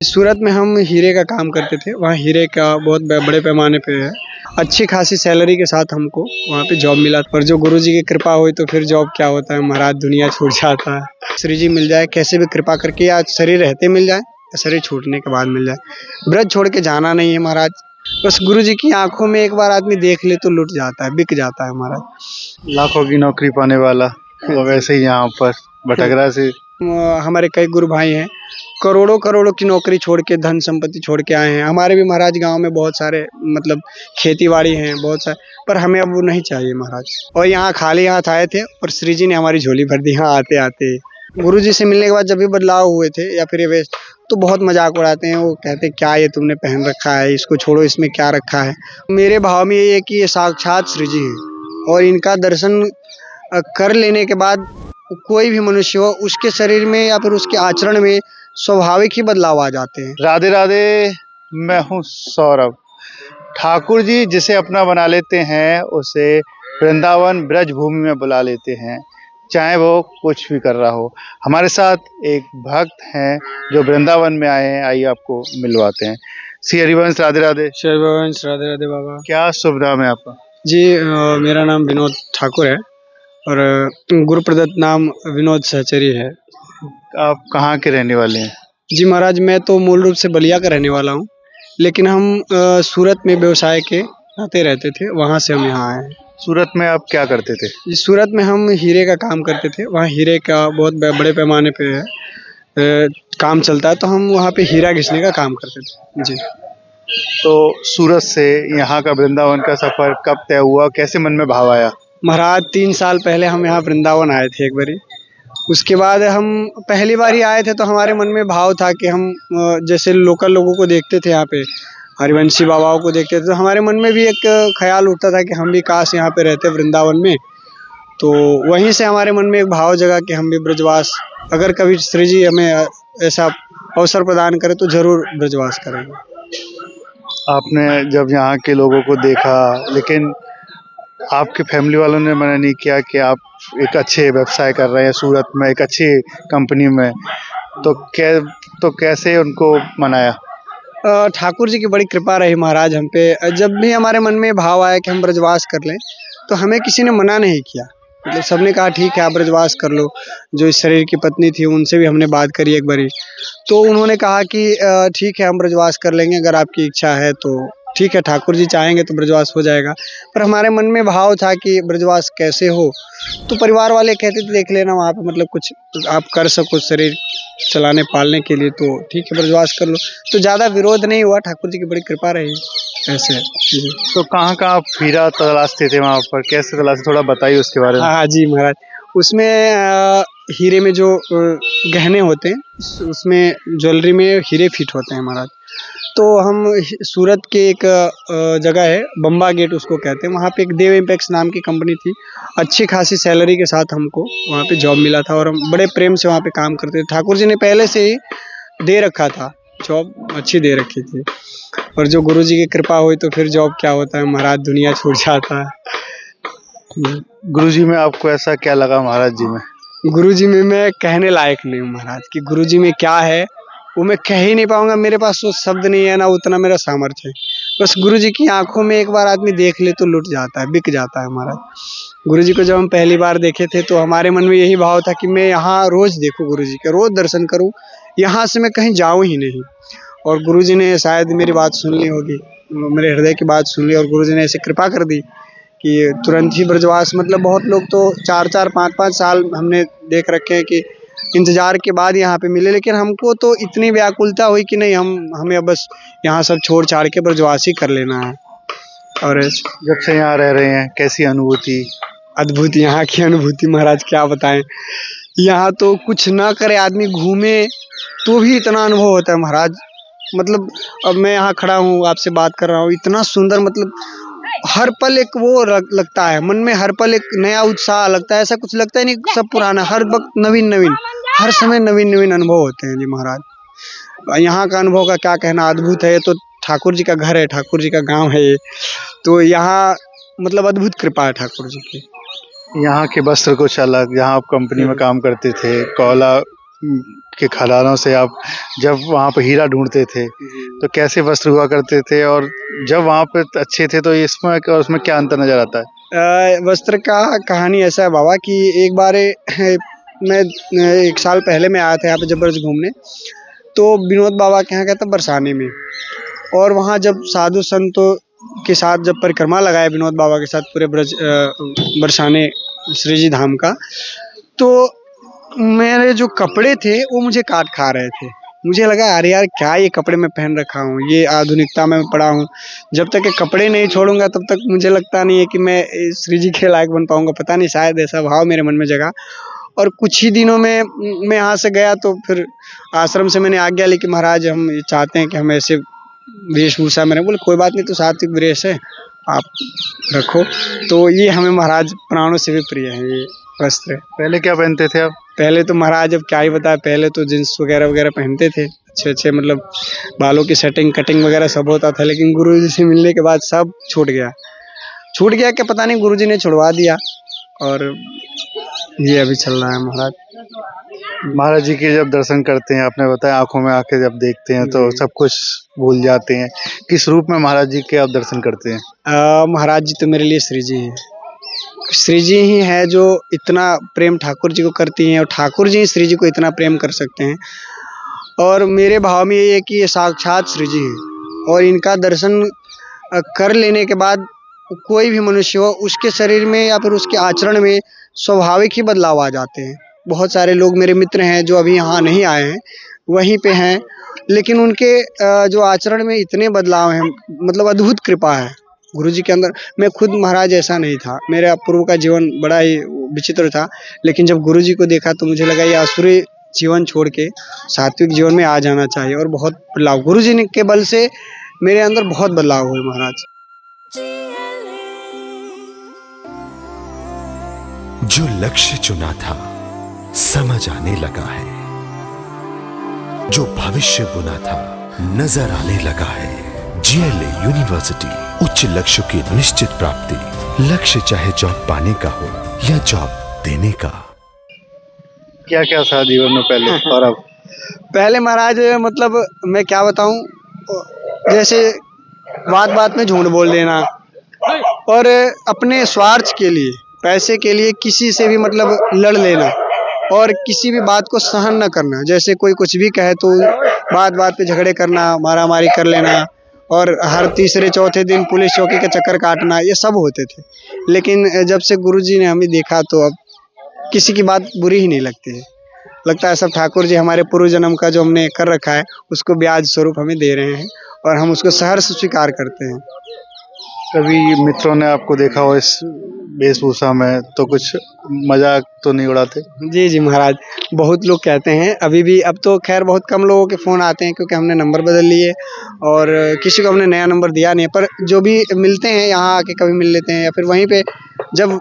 सूरत में हम हीरे का काम करते थे। वहाँ हीरे का बहुत बड़े पैमाने पे है। अच्छी खासी सैलरी के साथ हमको वहाँ पे जॉब मिला। पर जो गुरुजी की कृपा हुई तो फिर जॉब क्या होता है महाराज, दुनिया छूट जाता है। श्री जी मिल जाए कैसे भी कृपा करके, या शरीर रहते मिल जाए या शरीर छूटने के बाद मिल जाए। ब्रज छोड़ के जाना नहीं है महाराज। बस गुरु जी की आंखों में एक बार आदमी देख ले तो लुट जाता है, बिक जाता है महाराज। लाखों की नौकरी पाने वाला वो वैसे ही यहाँ पर भटकरा से हमारे कई गुरु भाई हैं, करोड़ों करोड़ों की नौकरी छोड़ के, धन संपत्ति छोड़ के आए हैं। हमारे भी महाराज गांव में बहुत सारे मतलब खेती बाड़ी हैं बहुत सारे, पर हमें अब वो नहीं चाहिए महाराज। और यहाँ खाली हाथ आए थे और श्री जी ने हमारी झोली भर दी। यहाँ आते आते गुरु जी से मिलने के बाद जब भी बदलाव हुए थे या फिर ये वे, तो बहुत मजाक उड़ाते हैं। वो कहते क्या ये तुमने पहन रखा है, इसको छोड़ो, इसमें क्या रखा है। मेरे भाव में ये है कि ये साक्षात श्री जी हैं और इनका दर्शन कर लेने के बाद कोई भी मनुष्य हो, उसके शरीर में या फिर उसके आचरण में स्वाभाविक ही बदलाव आ जाते हैं। राधे राधे। मैं हूँ सौरभ। ठाकुर जी जिसे अपना बना लेते हैं उसे वृंदावन ब्रज भूमि में बुला लेते हैं, चाहे वो कुछ भी कर रहा हो। हमारे साथ एक भक्त हैं जो वृंदावन में आए हैं, आइए आपको मिलवाते हैं। श्री हरिवंश, राधे राधे। शर्वंश, राधे राधे बाबा। क्या शुभ नाम है आपका? जी मेरा नाम विनोद ठाकुर है और गुरु प्रदत्त नाम विनोद सहचरी है। आप कहाँ के रहने वाले हैं? जी महाराज, मैं तो मूल रूप से बलिया का रहने वाला हूँ, लेकिन हम सूरत में व्यवसाय के नाते रहते थे, वहाँ से हम यहाँ आए हैं। सूरत में आप क्या करते थे? जी सूरत में हम हीरे का काम करते थे। वहाँ हीरे का बहुत बड़े पैमाने पे है काम चलता है, तो हम वहाँ पे हीरा घिसने का काम करते थे। जी। तो सूरत से यहाँ का वृंदावन का सफर कब तय हुआ, कैसे मन में भाव आया? महाराज 3 साल पहले हम यहाँ वृंदावन आए थे एक बारी। उसके बाद हम पहली बार ही आए थे तो हमारे मन में भाव था कि हम जैसे लोकल लोगों को देखते थे यहाँ पे, हरिवंशी बाबाओं को देखते थे, तो हमारे मन में भी एक ख्याल उठता था कि हम भी काश यहाँ पे रहते वृंदावन में। तो वहीं से हमारे मन में एक भाव जगा कि हम भी ब्रजवास, अगर कभी श्री जी हमें ऐसा अवसर प्रदान करे तो जरूर ब्रजवास करेंगे। आपने जब यहाँ के लोगों को देखा, लेकिन आपके फैमिली वालों ने मना नहीं किया कि आप एक अच्छे व्यवसाय कर रहे हैं सूरत में, एक अच्छी कंपनी में, तो कैसे उनको मनाया? ठाकुर जी की बड़ी कृपा रही महाराज हम पे। जब भी हमारे मन में भाव आया कि हम ब्रजवास कर लें तो हमें किसी ने मना नहीं किया। मतलब सबने कहा ठीक है आप ब्रजवास कर लो। जो इस शरीर की पत्नी थी उनसे भी हमने बात करी एक बारी, तो उन्होंने कहा कि ठीक है हम ब्रजवास कर लेंगे, अगर आपकी इच्छा है तो ठीक है, ठाकुर जी चाहेंगे तो ब्रजवास हो जाएगा। पर हमारे मन में भाव था कि ब्रजवास कैसे हो, तो परिवार वाले कहते थे देख लेना वहाँ पे मतलब कुछ आप कर सको शरीर चलाने पालने के लिए, तो ठीक है ब्रजवास कर लो। तो ज़्यादा विरोध नहीं हुआ, ठाकुर जी की बड़ी कृपा रही ऐसे। जी। तो कहाँ कहाँ हीरा तलाशते थे वहाँ पर, कैसे तलाशते, थोड़ा बताइए उसके बारे में। हाँ जी महाराज, उसमें हीरे में जो गहने होते हैं, उसमें ज्वेलरी में हीरे फिट होते हैं महाराज। तो हम सूरत के एक जगह है बम्बा गेट उसको कहते हैं, वहाँ पे एक देव इम्पैक्स नाम की कंपनी थी। अच्छी खासी सैलरी के साथ हमको वहाँ पे जॉब मिला था और हम बड़े प्रेम से वहाँ पे काम करते थे। ठाकुर जी ने पहले से ही दे रखा था, जॉब अच्छी दे रखी थी। और जो गुरु जी की कृपा हुई तो फिर जॉब क्या होता है महाराज, दुनिया छूट जाता है। गुरुजी में आपको ऐसा क्या लगा महाराज जी में? गुरु जी में मैं कहने लायक नहीं हूँ महाराज कि गुरु जी में क्या है, वो मैं कह ही नहीं पाऊंगा। मेरे पास वो शब्द नहीं है, ना उतना मेरा सामर्थ्य है। बस गुरु जी की आंखों में एक बार आदमी देख ले तो लुट जाता है, बिक जाता है महाराज। गुरु जी को जब हम पहली बार देखे थे तो हमारे मन में यही भाव था कि मैं यहाँ रोज देखूं गुरु जी के, रोज दर्शन करूं, यहाँ से मैं कहीं जाऊं ही नहीं। और गुरु जी ने शायद मेरी बात सुन ली होगी, मेरे हृदय की बात सुन ली, और गुरु जी ने ऐसे कृपा कर दी कि तुरंत ही ब्रजवास। मतलब बहुत लोग तो 4-4 5-5 साल हमने देख रखे हैं कि इंतजार के बाद यहाँ पे मिले, लेकिन हमको तो इतनी व्याकुलता हुई कि नहीं, हमें बस यहाँ सब छोड़ छाड़ के ब्रजवास ही कर लेना है। और जब से यहाँ रह रहे हैं कैसी अनुभूति? अद्भुत यहाँ की अनुभूति महाराज, क्या बताएं। यहाँ तो कुछ ना करे आदमी, घूमे तो भी इतना अनुभव होता है महाराज। मतलब अब मैं यहाँ खड़ा हूँ आपसे बात कर रहा हूँ, इतना सुंदर, मतलब हर पल एक वो लगता है मन में, हर पल एक नया उत्साह लगता है। ऐसा कुछ लगता है नहीं सब पुराना, हर वक्त नवीन नवीन, हर समय नवीन नवीन अनुभव होते हैं जी महाराज। यहाँ का अनुभव का क्या कहना, अद्भुत है। तो ठाकुर जी का घर है, ठाकुर जी का गांव है ये, तो यहाँ मतलब अद्भुत कृपा है ठाकुर जी की। यहाँ के वस्त्र कुछ अलग, जहाँ आप कंपनी में काम करते थे, कोला के खदानों से आप जब वहाँ पे हीरा ढूंढते थे तो कैसे वस्त्र हुआ करते थे, और जब वहाँ पे अच्छे थे तो इसमें और उसमें क्या अंतर नजर आता है? वस्त्र का कहानी ऐसा है बाबा कि एक बार मैं 1 साल पहले मैं आया था यहाँ पे जबरदस्त घूमने, तो विनोद बाबा के यहाँ गया था बरसाने में। और वहाँ जब साधु संतों के साथ जब परिक्रमा लगाया विनोद बाबा के साथ पूरे बरसाने श्री जी धाम का, तो मेरे जो कपड़े थे वो मुझे काट खा रहे थे। मुझे लगा अरे यार क्या ये कपड़े मैं पहन रखा हूँ, ये आधुनिकता में पड़ा हूँ। जब तक ये कपड़े नहीं छोड़ूंगा तब तक मुझे लगता नहीं है कि मैं श्री जी के लायक बन पाऊंगा। पता नहीं, शायद ऐसा भाव मेरे मन में जगा। और कुछ ही दिनों में मैं यहाँ से गया तो फिर आश्रम से मैंने आज्ञा ली कि महाराज हम ये चाहते हैं कि हम ऐसे वेशभूषा में रहें। बोले कोई बात नहीं, तो सात्विक वेश है, आप रखो। तो ये हमें महाराज प्राणों से भी प्रिय है ये वस्त्र। पहले क्या पहनते थे आप? पहले तो महाराज अब क्या ही बताया, पहले तो जींस वगैरह वगैरह पहनते थे, अच्छे अच्छे मतलब बालों की सेटिंग कटिंग वगैरह सब होता था। लेकिन गुरु जी से मिलने के बाद सब छूट गया। छूट गया क्या पता नहीं, गुरु जी ने छुड़वा दिया और ये अभी चल रहा है महाराज। महाराज जी के जब दर्शन करते हैं, आपने बताया आंखों में आके जब देखते हैं तो सब कुछ भूल जाते हैं। किस रूप में महाराज जी के आप दर्शन करते हैं? महाराज जी तो मेरे लिए श्री जी हैं। श्री जी ही है जो इतना प्रेम ठाकुर जी को करती हैं, और ठाकुर जी श्री जी को इतना प्रेम कर सकते हैं। और मेरे भाव में ये है कि ये साक्षात श्री जी हैं, और इनका दर्शन कर लेने के बाद कोई भी मनुष्य हो, उसके शरीर में या फिर उसके आचरण में स्वाभाविक ही बदलाव आ जाते हैं। बहुत सारे लोग मेरे मित्र हैं जो अभी यहाँ नहीं आए हैं, वहीं पे हैं, लेकिन उनके जो आचरण में इतने बदलाव हैं, मतलब अद्भुत कृपा है गुरु जी के अंदर। मैं खुद महाराज ऐसा नहीं था, मेरा पूर्व का जीवन बड़ा ही विचित्र था, लेकिन जब गुरु जी को देखा तो मुझे लगा ये आसुरी जीवन छोड़ के सात्विक जीवन में आ जाना चाहिए। और बहुत बदलाव गुरु जी के बल से मेरे अंदर बहुत बदलाव हुए महाराज। जो लक्ष्य चुना था समझ आने लगा है, जो भविष्य बुना था नजर आने लगा है। जीएलए यूनिवर्सिटी, उच्च लक्ष्य की निश्चित प्राप्ति। लक्ष्य चाहे जॉब पाने का हो या जॉब देने का। क्या क्या था जीवन में पहले और अब? पहले महाराज मतलब मैं क्या बताऊं, जैसे बात बात में झूठ बोल देना, और अपने स्वार्थ के लिए, पैसे के लिए किसी से भी मतलब लड़ लेना, और किसी भी बात को सहन न करना। जैसे कोई कुछ भी कहे तो बात बात पे झगड़े करना, मारा मारी कर लेना, और हर तीसरे चौथे दिन पुलिस चौकी के चक्कर काटना, ये सब होते थे। लेकिन जब से गुरुजी ने हमें देखा तो अब किसी की बात बुरी ही नहीं लगती है। लगता है सब ठाकुर जी हमारे पूर्व जन्म का जो हमने कर रखा है उसको ब्याज स्वरूप हमें दे रहे हैं, और हम उसको सहर्ष स्वीकार करते हैं। कभी मित्रों ने आपको देखा हो इस वेशभूषा में तो कुछ मजाक तो नहीं उड़ाते? जी जी महाराज, बहुत लोग कहते हैं अभी भी। अब तो खैर बहुत कम लोगों के फ़ोन आते हैं क्योंकि हमने नंबर बदल लिए, और किसी को हमने नया नंबर दिया नहीं है। पर जो भी मिलते हैं यहाँ आके कभी मिल लेते हैं, या फिर वहीं पे जब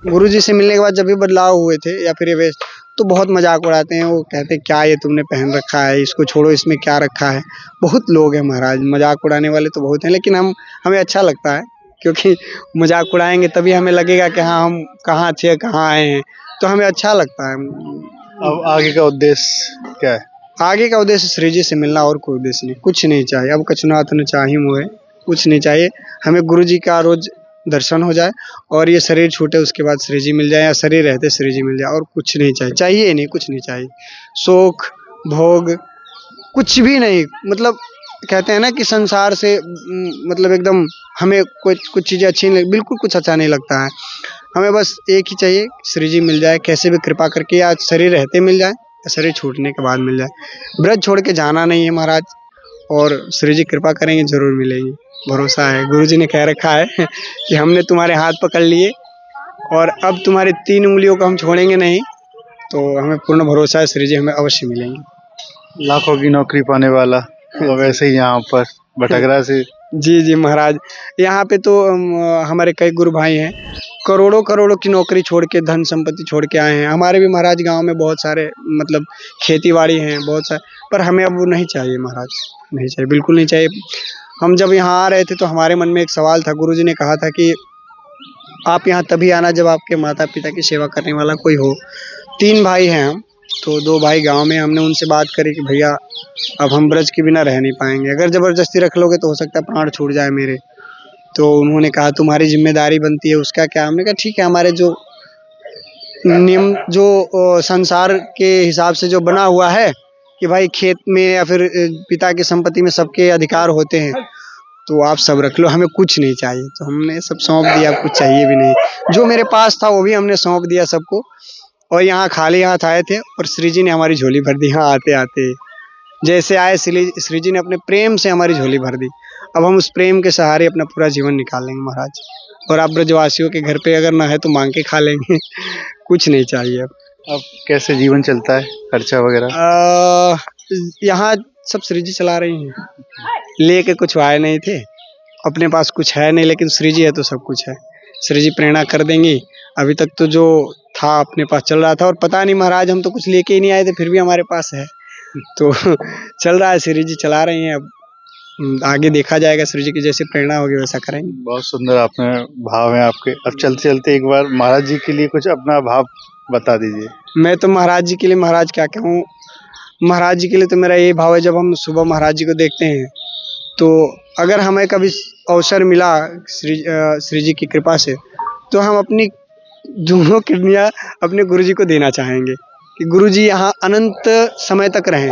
गुरुजी से मिलने के बाद जब भी बदलाव हुए थे या फिर ये वेश, तो बहुत मजाक उड़ाते हैं। वो कहते हैं क्या ये तुमने पहन रखा है, इसको छोड़ो, इसमें क्या रखा है। बहुत लोग हैं महाराज, मजाक उड़ाने वाले तो बहुत हैं, लेकिन हमें अच्छा लगता है, क्योंकि मजाक उड़ाएंगे तभी हमें लगेगा कि हाँ हम कहाँ थे, कहाँ आए हैं, तो हमें अच्छा लगता है। अब आगे का उद्देश्य क्या है? आगे का उद्देश्य श्री जी से मिलना, और कोई उद्देश्य नहीं, कुछ नहीं चाहिए। अब कछुनाथ न चाही मोहे, कुछ नहीं चाहिए हमें। गुरु जी का रोज दर्शन हो जाए और ये शरीर छूटे, उसके बाद श्री जी मिल जाए, या शरीर रहते श्री जी मिल जाए, और कुछ नहीं चाहिए। चाहिए नहीं, कुछ नहीं चाहिए। शोक भोग कुछ भी नहीं। मतलब कहते हैं ना कि संसार से मतलब एकदम हमें कुछ चीज़ें अच्छी नहीं, बिल्कुल कुछ अच्छा नहीं लगता है। हमें बस एक ही चाहिए, श्री जी मिल जाए, कैसे भी कृपा करके, या शरीर रहते मिल जाए या शरीर छूटने के बाद मिल जाए। ब्रज छोड़ के जाना नहीं है महाराज, और श्री जी कृपा करेंगे जरूर मिलेंगी, भरोसा है। गुरु जी ने कह रखा है कि हमने तुम्हारे हाथ पकड़ लिए और अब तुम्हारी 3 उंगलियों को हम छोड़ेंगे नहीं, तो हमें पूर्ण भरोसा है श्री जी हमें अवश्य मिलेंगे। लाखों की नौकरी पाने वाला तो वैसे ही यहाँ पर भटक से। जी जी महाराज, यहाँ पे तो हमारे कई गुरु भाई हैं, करोड़ों करोड़ों की नौकरी छोड़ के, धन संपत्ति छोड़ के आए हैं। हमारे भी महाराज गांव में बहुत सारे मतलब खेती बाड़ी हैं बहुत सारे, पर हमें अब वो नहीं चाहिए महाराज, नहीं चाहिए, बिल्कुल नहीं चाहिए। हम जब यहाँ आ रहे थे तो हमारे मन में एक सवाल था। गुरु जी ने कहा था कि आप यहाँ तभी आना जब आपके माता पिता की सेवा करने वाला कोई हो। 3 भाई हैं हम, तो दो भाई गांव में, हमने उनसे बात करी कि भैया अब हम ब्रज के बिना रह नहीं पाएंगे, अगर ज़बरदस्ती रख लोगे तो हो सकता है प्राण छूट जाए मेरे। तो उन्होंने कहा तुम्हारी जिम्मेदारी बनती है उसका क्या। हमने कहा ठीक है, हमारे जो नियम जो संसार के हिसाब से जो बना हुआ है कि भाई खेत में या फिर पिता की संपत्ति में सबके अधिकार होते हैं, तो आप सब रख लो, हमें कुछ नहीं चाहिए। तो हमने सब सौंप दिया, कुछ चाहिए भी नहीं, जो मेरे पास था वो भी हमने सौंप दिया सबको। और यहाँ खाली हाथ आए थे और श्री जी ने हमारी झोली भर दी। यहाँ आते आते जैसे आए श्री जी ने अपने प्रेम से हमारी झोली भर दी। अब हम उस प्रेम के सहारे अपना पूरा जीवन निकाल लेंगे महाराज। और आप ब्रजवासियों के घर पे अगर ना है तो मांग के खा लेंगे। कुछ नहीं चाहिए अब कैसे जीवन चलता है, खर्चा वगैरह? यहाँ सब श्री जी चला रही हैं, लेके कुछ आए नहीं थे, अपने पास कुछ है नहीं, लेकिन श्री जी है तो सब कुछ है। श्री जी प्रेरणा कर देंगी। अभी तक तो जो था अपने पास चल रहा था, और पता नहीं महाराज हम तो कुछ लेके ही नहीं आए थे, फिर भी हमारे पास है तो चल रहा है, श्री जी चला रही हैं। अब आगे देखा जाएगा, श्री जी की जैसे प्रेरणा होगी वैसा करेंगे। बहुत सुंदर आपने भाव है आपके। अब चलते चलते एक बार महाराज जी के लिए कुछ अपना भाव बता दीजिए। मैं तो महाराज जी के लिए, महाराज क्या कहूँ, महाराज जी के लिए तो मेरा यही भाव है, जब हम सुबह महाराज जी को देखते हैं तो अगर हमें कभी अवसर मिला श्री जी की कृपा से, तो हम अपनी दोनों किडनियाँ अपने गुरु जी को देना चाहेंगे कि गुरु जी यहाँ अनंत समय तक रहें।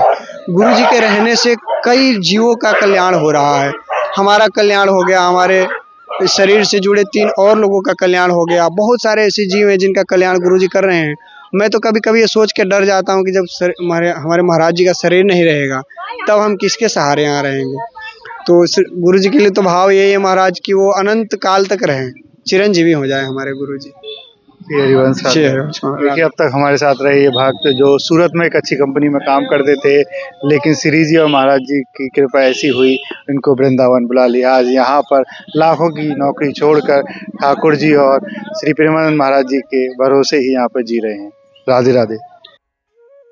गुरु जी के रहने से कई जीवों का कल्याण हो रहा है, हमारा कल्याण हो गया, हमारे शरीर से जुड़े 3 और लोगों का कल्याण हो गया। बहुत सारे ऐसे जीव हैं जिनका कल्याण गुरु जी कर रहे हैं। मैं तो कभी कभी ये सोच के डर जाता हूँ कि जब हमारे महाराज जी का शरीर नहीं रहेगा तब हम किसके सहारे यहाँ रहेंगे। तो गुरु जी के लिए तो भाव यही है महाराज कि वो अनंत काल तक रहें, चिरंजीवी हो जाए हमारे गुरु जी। देखिए, अब तक हमारे साथ रहे ये भक्त जो सूरत में एक अच्छी कंपनी में काम करते थे, लेकिन श्री जी और महाराज जी की कृपा ऐसी हुई, इनको वृंदावन बुला लिया। आज यहाँ पर लाखों की नौकरी छोड़कर ठाकुर जी और श्री प्रेमानंद महाराज जी के भरोसे ही यहाँ पर जी रहे हैं। राधे राधे।